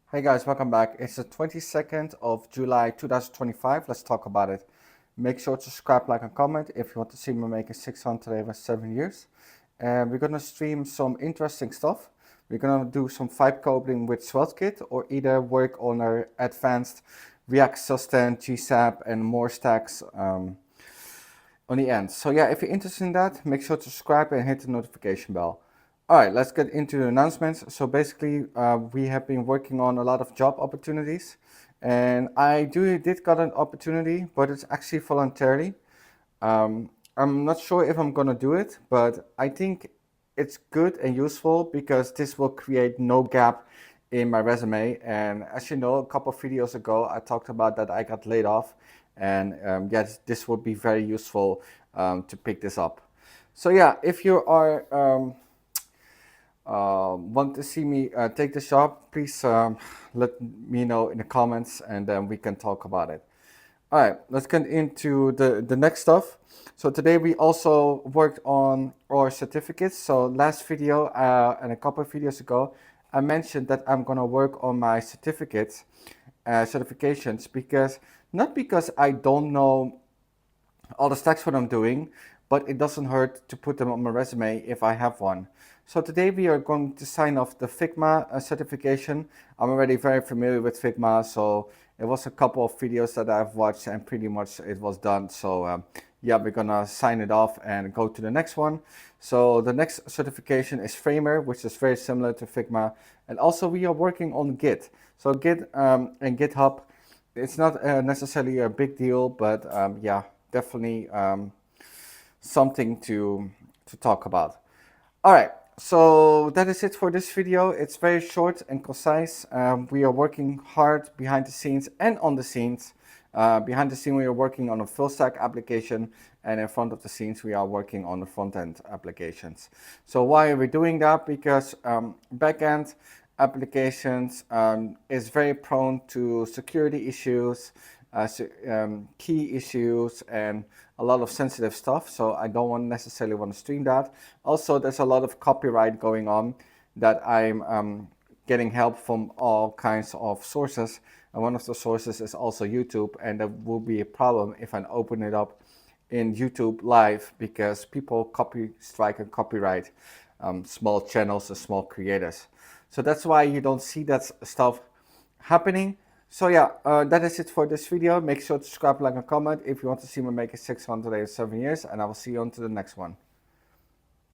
Hey guys, welcome back. It's the 22nd of July 2025. Let's talk about it. Make sure to subscribe, like, and comment if you want to see me making 600 over 7 years. And we're gonna stream some interesting stuff. We're gonna do some vibe coding with SweatKit or either work on our advanced React Sustain, GSAP, and more stacks on the end. So yeah, if you're interested in that, make sure to subscribe and hit the notification bell. All right, let's get into the announcements. So basically, we have been working on a lot of job opportunities, and I did got an opportunity, but it's actually voluntarily. I'm not sure if I'm gonna do it, but I think it's good and useful because this will create no gap in my resume. And as you know, a couple of videos ago, I talked about that I got laid off, and yes, this would be very useful to pick this up. So yeah, if you are want to see me take this job, please let me know in the comments, and then we can talk about it. All right, let's get into the next stuff. So today we also worked on our certificates. So last video and a couple of videos ago, I mentioned that I'm gonna work on my certificates, certifications, not because I don't know all the stacks what I'm doing, but it doesn't hurt to put them on my resume if I have one. So today we are going to sign off the Figma certification. I'm already very familiar with Figma, so it was a couple of videos that I've watched and pretty much it was done. So yeah, we're gonna sign it off and go to the next one. So the next certification is Framer, which is very similar to Figma. And also we are working on Git. So Git and GitHub, it's not necessarily a big deal, but yeah, definitely something to talk about. All right, so that is it for this video. It's very short and concise. We are working hard behind the scenes and on the scenes. Behind the scene, we are working on a full stack application, and in front of the scenes, we are working on the front end applications. So why are we doing that? Because backend applications is very prone to security issues, key issues, and a lot of sensitive stuff. So I don't necessarily want to stream that. Also, there's a lot of copyright going on that I'm getting help from all kinds of sources. And one of the sources is also YouTube, and that will be a problem if I open it up in YouTube live because people copy strike and copyright small channels and small creators. So that's why you don't see that stuff happening. So yeah, that is it for this video. Make sure to subscribe, like, and comment if you want to see me make it 607 years, and I will see you on to the next one.